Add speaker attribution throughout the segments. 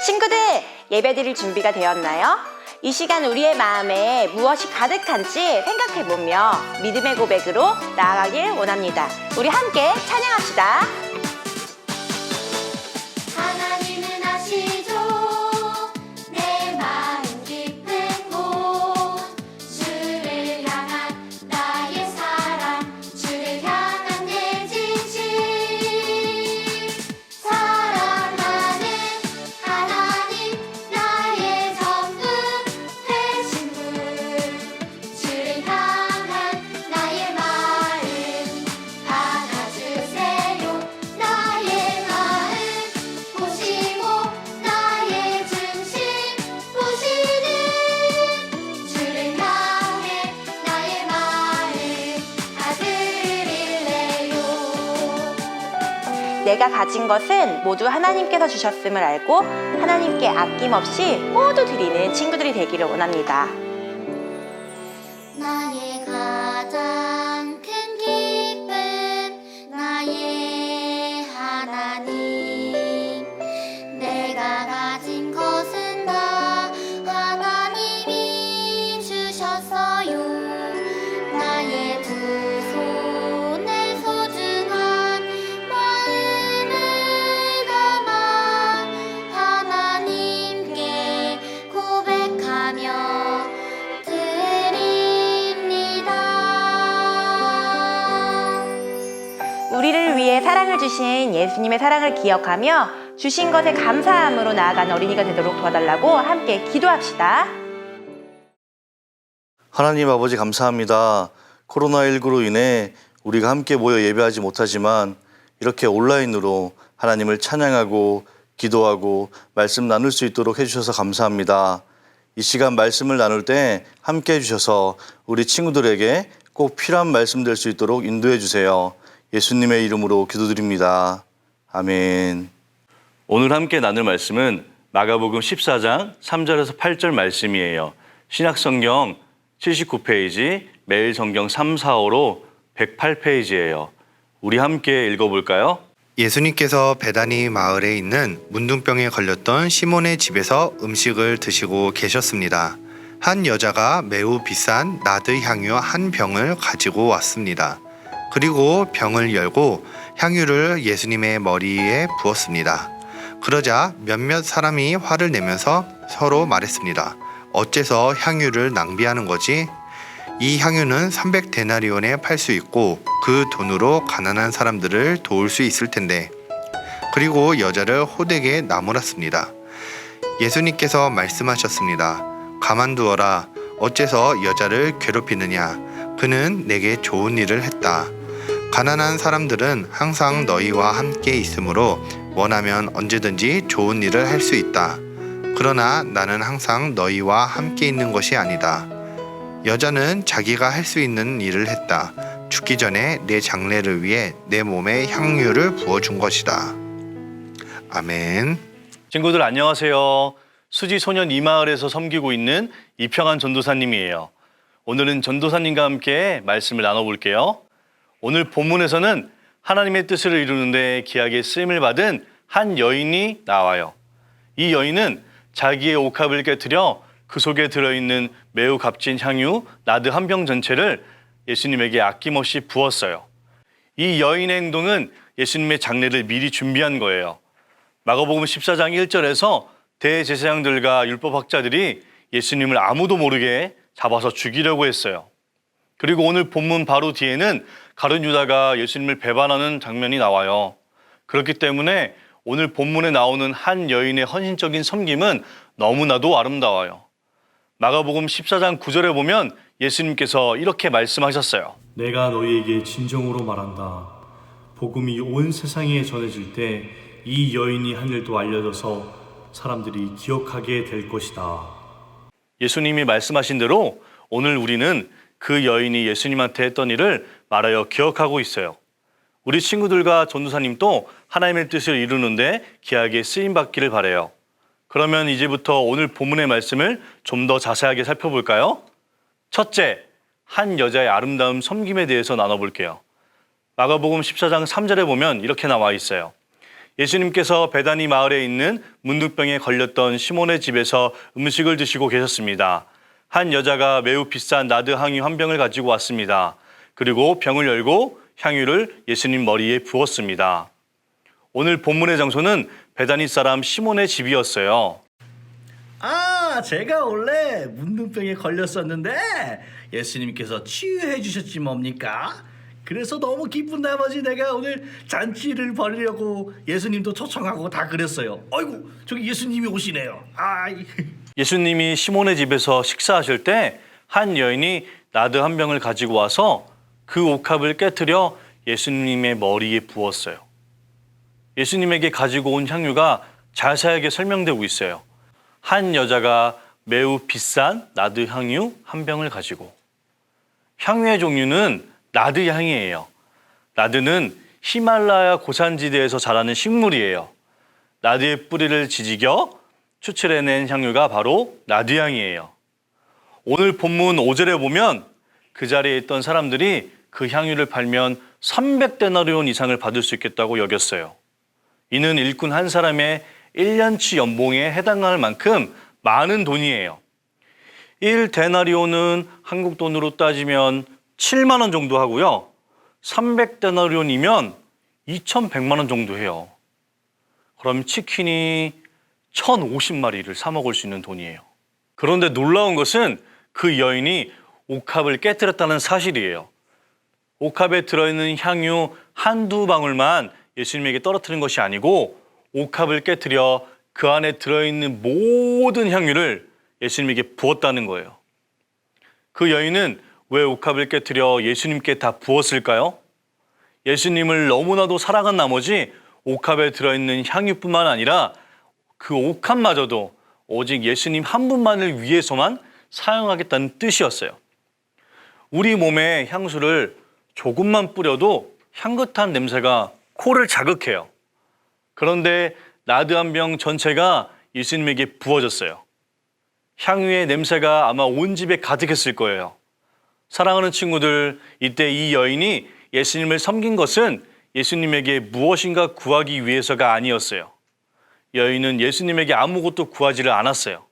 Speaker 1: 친구들, 예배드릴 준비가 되었나요? 이 시간 우리의 마음에 무엇이 가득한지 생각해보며 믿음의 고백으로 나아가길 원합니다. 우리 함께 찬양합시다.
Speaker 2: 하나님은 아시죠 내 마음 깊은 곳 주를 향한 나의 사랑 주를 향한 내 진심 사랑하는 하나님 나의 전부 되신 분 주를 향한 나의 마음 받아주세요 나의 마음 보시고 나의 중심 보시는 주를 향해 나의 마음 아드릴래요.
Speaker 1: 내가 가진 것은 모두 하나님께서 주셨음을 알고 하나님께 아낌없이 모두 드리는 친구들이 되기를 원합니다.
Speaker 2: 나의 가장 큰 기쁨 나의 하나님 내가 가진 것은 다 하나님이 주셨어요 나의 두 손에 소중한 마음을 담아 하나님께 고백하며 드립니다.
Speaker 1: 우리를 위해 사랑을 주신 예수님의 사랑을 기억하며 주신 것에 감사함으로 나아가는 어린이가 되도록 도와달라고 함께 기도합시다.
Speaker 3: 하나님 아버지 감사합니다. 코로나19로 인해 우리가 함께 모여 예배하지 못하지만 이렇게 온라인으로 하나님을 찬양하고 기도하고 말씀 나눌 수 있도록 해주셔서 감사합니다. 이 시간 말씀을 나눌 때 함께 해주셔서 우리 친구들에게 꼭 필요한 말씀 될 수 있도록 인도해 주세요. 예수님의 이름으로 기도드립니다. 아멘. 오늘 함께 나눌 말씀은 마가복음 14장 3절에서 8절 말씀이에요. 신약성경 79페이지, 매일 성경 3, 4, 5로 108페이지예요. 우리 함께 읽어볼까요?
Speaker 4: 예수님께서 베다니 마을에 있는 문둥병에 걸렸던 시몬의 집에서 음식을 드시고 계셨습니다. 한 여자가 매우 비싼 나드 향유 한 병을 가지고 왔습니다. 그리고 병을 열고 향유를 예수님의 머리에 부었습니다. 그러자 몇몇 사람이 화를 내면서 서로 말했습니다. 어째서 향유를 낭비하는 거지? 이 향유는 300데나리온에 팔 수 있고 그 돈으로 가난한 사람들을 도울 수 있을 텐데. 그리고 여자를 호되게 나무랐습니다. 예수님께서 말씀하셨습니다. 가만두어라. 어째서 여자를 괴롭히느냐? 그는 내게 좋은 일을 했다. 가난한 사람들은 항상 너희와 함께 있으므로 원하면 언제든지 좋은 일을 할 수 있다. 그러나 나는 항상 너희와 함께 있는 것이 아니다. 여자는 자기가 할 수 있는 일을 했다. 죽기 전에 내 장례를 위해 내 몸에 향유를 부어준 것이다. 아멘.
Speaker 3: 친구들 안녕하세요. 수지 소년 이마을에서 섬기고 있는 이평한 전도사님이에요. 오늘은 전도사님과 함께 말씀을 나눠볼게요. 오늘 본문에서는 하나님의 뜻을 이루는데 귀하게 쓰임을 받은 한 여인이 나와요. 이 여인은 자기의 옥합을 깨뜨려 그 속에 들어있는 매우 값진 향유 나드 한 병 전체를 예수님에게 아낌없이 부었어요. 이 여인의 행동은 예수님의 장례를 미리 준비한 거예요. 마가복음 14장 1절에서 대제사장들과 율법학자들이 예수님을 아무도 모르게 잡아서 죽이려고 했어요. 그리고 오늘 본문 바로 뒤에는 가룟 유다가 예수님을 배반하는 장면이 나와요. 그렇기 때문에 오늘 본문에 나오는 한 여인의 헌신적인 섬김은 너무나도 아름다워요. 마가복음 14장 9절에 보면 예수님께서 이렇게 말씀하셨어요.
Speaker 5: 내가 너희에게 진정으로 말한다. 복음이 온 세상에 전해질 때 이 여인이 한 일도 알려져서 사람들이 기억하게 될 것이다.
Speaker 3: 예수님이 말씀하신 대로 오늘 우리는 그 여인이 예수님한테 했던 일을 말하여 기억하고 있어요. 우리 친구들과 전도사님도 하나님의 뜻을 이루는데 귀하게 쓰임받기를 바라요. 그러면 이제부터 오늘 본문의 말씀을 좀 더 자세하게 살펴볼까요? 첫째, 한 여자의 아름다운 섬김에 대해서 나눠볼게요. 마가복음 14장 3절에 보면 이렇게 나와 있어요. 예수님께서 베다니 마을에 있는 문둥병에 걸렸던 시몬의 집에서 음식을 드시고 계셨습니다. 한 여자가 매우 비싼 나드 향유 한 병을 가지고 왔습니다. 그리고 병을 열고 향유를 예수님 머리에 부었습니다. 오늘 본문의 장소는 베다니 사람 시몬의 집이었어요.
Speaker 6: 아, 제가 원래 문둥병에 걸렸었는데 예수님께서 치유해 주셨지 뭡니까? 그래서 너무 기쁜 나머지 내가 오늘 잔치를 벌이려고 예수님도 초청하고 다 그랬어요. 아이고, 저기 예수님이 오시네요. 아이.
Speaker 3: 예수님이 시몬의 집에서 식사하실 때 한 여인이 나드 한 병을 가지고 와서 그 옥합을 깨트려 예수님의 머리에 부었어요. 예수님에게 가지고 온 향유가 자세하게 설명되고 있어요. 한 여자가 매우 비싼 나드 향유 한 병을 가지고. 향유의 종류는 나드 향이에요. 나드는 히말라야 고산지대에서 자라는 식물이에요. 나드의 뿌리를 지지겨 추출해낸 향유가 바로 나드 향이에요. 오늘 본문 5절에 보면 그 자리에 있던 사람들이 그 향유를 팔면 300데나리온 이상을 받을 수 있겠다고 여겼어요. 이는 일꾼 한 사람의 1년치 연봉에 해당할 만큼 많은 돈이에요. 1데나리온은 한국 돈으로 따지면 7만 원 정도 하고요. 300데나리온이면 2,100만 원 정도 해요. 그럼 치킨이 1,050마리를 사 먹을 수 있는 돈이에요. 그런데 놀라운 것은 그 여인이 옥합을 깨뜨렸다는 사실이에요. 옥합에 들어있는 향유 한두 방울만 예수님에게 떨어뜨린 것이 아니고 옥합을 깨뜨려 그 안에 들어있는 모든 향유를 예수님에게 부었다는 거예요. 그 여인은 왜 옥합을 깨뜨려 예수님께 다 부었을까요? 예수님을 너무나도 사랑한 나머지 옥합에 들어있는 향유뿐만 아니라 그 옥합마저도 오직 예수님 한 분만을 위해서만 사용하겠다는 뜻이었어요. 우리 몸에 향수를 조금만 뿌려도 향긋한 냄새가 코를 자극해요. 그런데 나드 한 병 전체가 예수님에게 부어졌어요. 향유의 냄새가 아마 온 집에 가득했을 거예요. 사랑하는 친구들, 이때 이 여인이 예수님을 섬긴 것은 예수님에게 무엇인가 구하기 위해서가 아니었어요. 여인은 예수님에게 아무것도 구하지를 않았어요.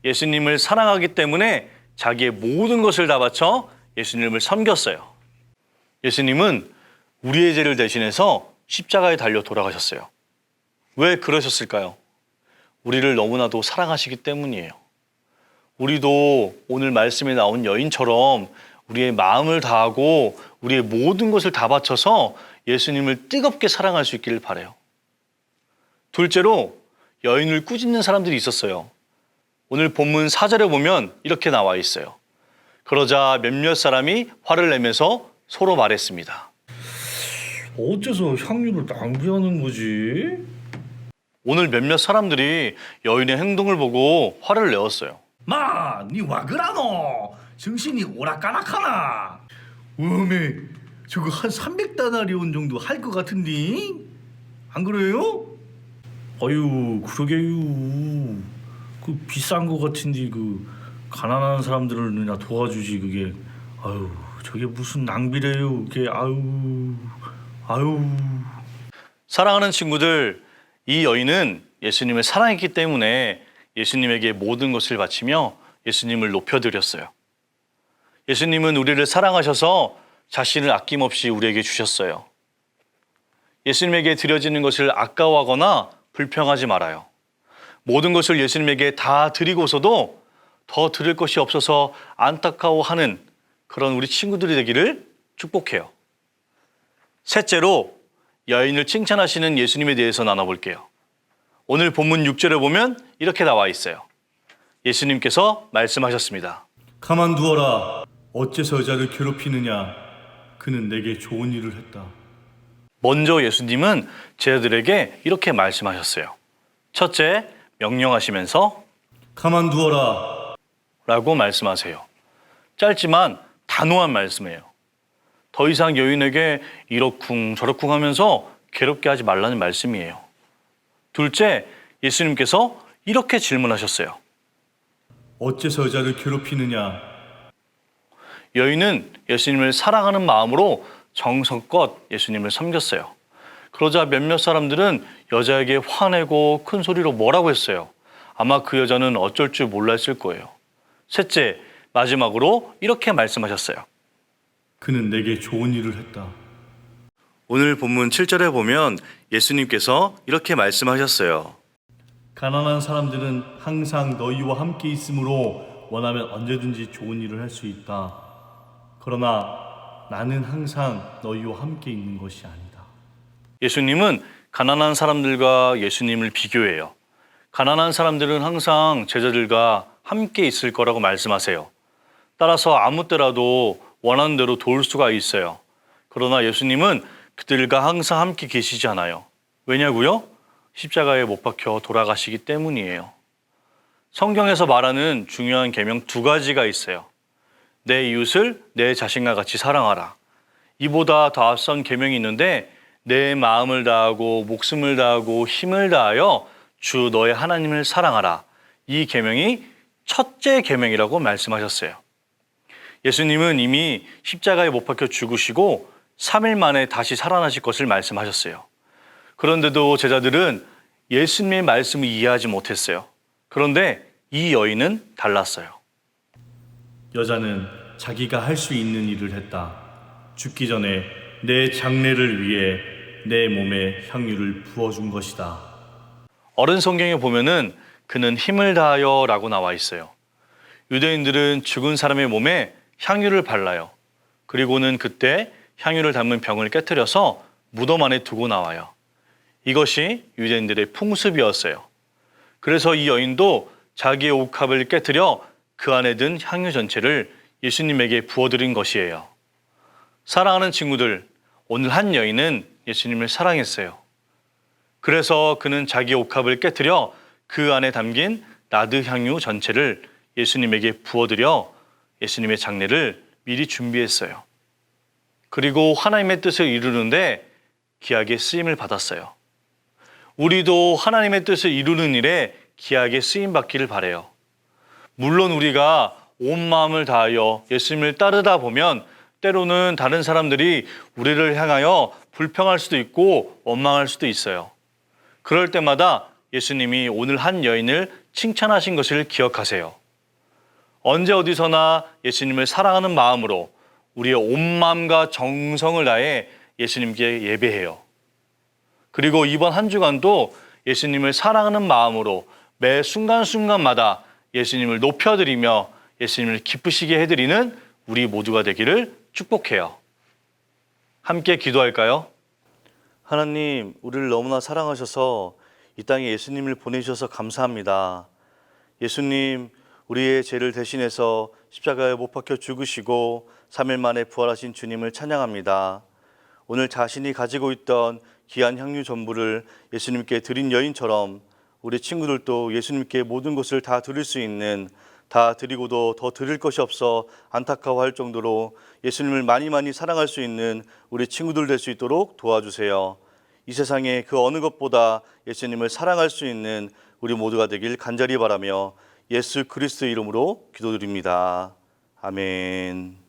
Speaker 3: 예수님을 사랑하기 때문에 자기의 모든 것을 다 바쳐 예수님을 섬겼어요. 예수님은 우리의 죄를 대신해서 십자가에 달려 돌아가셨어요. 왜 그러셨을까요? 우리를 너무나도 사랑하시기 때문이에요. 우리도 오늘 말씀에 나온 여인처럼 우리의 마음을 다하고 우리의 모든 것을 다 바쳐서 예수님을 뜨겁게 사랑할 수 있기를 바라요. 둘째로 여인을 꾸짖는 사람들이 있었어요. 오늘 본문 4절에 보면 이렇게 나와 있어요. 그러자 몇몇 사람이 화를 내면서 서로 말했습니다.
Speaker 6: 어째서 향유를 낭비하는 거지?
Speaker 3: 오늘 몇몇 사람들이 여인의 행동을 보고 화를 내었어요.
Speaker 6: 마, 니 와 그라노? 정신이 오락가락하나? 어메, 저거 한 300다나리온 정도 할 것 같은데? 안 그래요? 아유, 그러게요. 그 비싼 거 같은데 그 가난한 사람들을 그냥 도와주지 그게. 아유, 저게 무슨 낭비래요? 그게 아유.
Speaker 3: 사랑하는 친구들, 이 여인은 예수님을 사랑했기 때문에 예수님에게 모든 것을 바치며 예수님을 높여드렸어요. 예수님은 우리를 사랑하셔서 자신을 아낌없이 우리에게 주셨어요. 예수님에게 드려지는 것을 아까워하거나 불평하지 말아요. 모든 것을 예수님에게 다 드리고서도 더 드릴 것이 없어서 안타까워하는 그런 우리 친구들이 되기를 축복해요. 셋째로 여인을 칭찬하시는 예수님에 대해서 나눠볼게요. 오늘 본문 6절에 보면 이렇게 나와 있어요. 예수님께서 말씀하셨습니다.
Speaker 5: 가만두어라. 어째서 여자를 괴롭히느냐? 그는 내게 좋은 일을 했다.
Speaker 3: 먼저 예수님은 제자들에게 이렇게 말씀하셨어요. 첫째, 명령하시면서
Speaker 5: 가만두어라.
Speaker 3: 라고 말씀하세요. 짧지만 단호한 말씀이에요. 더 이상 여인에게 이러쿵 저러쿵 하면서 괴롭게 하지 말라는 말씀이에요. 둘째, 예수님께서 이렇게 질문하셨어요.
Speaker 5: 어째서 여자를 괴롭히느냐?
Speaker 3: 여인은 예수님을 사랑하는 마음으로 정성껏 예수님을 섬겼어요. 그러자 몇몇 사람들은 여자에게 화내고 큰 소리로 뭐라고 했어요. 아마 그 여자는 어쩔 줄 몰랐을 거예요. 셋째, 마지막으로 이렇게 말씀하셨어요.
Speaker 5: 그는 내게 좋은 일을 했다.
Speaker 3: 오늘 본문 7절에 보면 예수님께서 이렇게 말씀하셨어요.
Speaker 5: 가난한 사람들은 항상 너희와 함께 있으므로 원하면 언제든지 좋은 일을 할 수 있다. 그러나 나는 항상 너희와 함께 있는 것이 아니다.
Speaker 3: 예수님은 가난한 사람들과 예수님을 비교해요. 가난한 사람들은 항상 제자들과 함께 있을 거라고 말씀하세요. 따라서 아무 때라도 원하는 대로 도울 수가 있어요. 그러나 예수님은 그들과 항상 함께 계시지 않아요. 왜냐고요? 십자가에 못 박혀 돌아가시기 때문이에요. 성경에서 말하는 중요한 계명 2가지가 있어요. 내 이웃을 내 자신과 같이 사랑하라. 이보다 더 앞선 계명이 있는데 내 마음을 다하고 목숨을 다하고 힘을 다하여 주 너의 하나님을 사랑하라. 이 계명이 첫째 계명이라고 말씀하셨어요. 예수님은 이미 십자가에 못 박혀 죽으시고 3일 만에 다시 살아나실 것을 말씀하셨어요. 그런데도 제자들은 예수님의 말씀을 이해하지 못했어요. 그런데 이 여인은 달랐어요.
Speaker 5: 여자는 자기가 할 수 있는 일을 했다. 죽기 전에 내 장례를 위해 내 몸에 향유를 부어준 것이다.
Speaker 3: 어른 성경에 보면은 그는 힘을 다하여 라고 나와 있어요. 유대인들은 죽은 사람의 몸에 향유를 발라요. 그리고는 그때 향유를 담은 병을 깨트려서 무덤 안에 두고 나와요. 이것이 유대인들의 풍습이었어요. 그래서 이 여인도 자기의 옥합을 깨트려 그 안에 든 향유 전체를 예수님에게 부어드린 것이에요. 사랑하는 친구들, 오늘 한 여인은 예수님을 사랑했어요. 그래서 그는 자기 옥합을 깨트려 그 안에 담긴 나드 향유 전체를 예수님에게 부어드려 예수님의 장례를 미리 준비했어요. 그리고 하나님의 뜻을 이루는데 귀하게 쓰임을 받았어요. 우리도 하나님의 뜻을 이루는 일에 귀하게 쓰임 받기를 바라요. 물론 우리가 온 마음을 다하여 예수님을 따르다 보면 때로는 다른 사람들이 우리를 향하여 불평할 수도 있고 원망할 수도 있어요. 그럴 때마다 예수님이 오늘 한 여인을 칭찬하신 것을 기억하세요. 언제 어디서나 예수님을 사랑하는 마음으로 우리의 온 마음과 정성을 다해 예수님께 예배해요. 그리고 이번 한 주간도 예수님을 사랑하는 마음으로 매 순간순간마다 예수님을 높여드리며 예수님을 기쁘시게 해드리는 우리 모두가 되기를 축복해요. 함께 기도할까요? 하나님, 우리를 너무나 사랑하셔서 이 땅에 예수님을 보내주셔서 감사합니다. 예수님, 우리의 죄를 대신해서 십자가에 못 박혀 죽으시고 3일 만에 부활하신 주님을 찬양합니다. 오늘 자신이 가지고 있던 귀한 향유 전부를 예수님께 드린 여인처럼 우리 친구들도 예수님께 모든 것을 다 드릴 수 있는, 다 드리고도 더 드릴 것이 없어 안타까워할 정도로 예수님을 많이 사랑할 수 있는 우리 친구들 될 수 있도록 도와주세요. 이 세상에 그 어느 것보다 예수님을 사랑할 수 있는 우리 모두가 되길 간절히 바라며 예수 그리스도의 이름으로 기도드립니다. 아멘.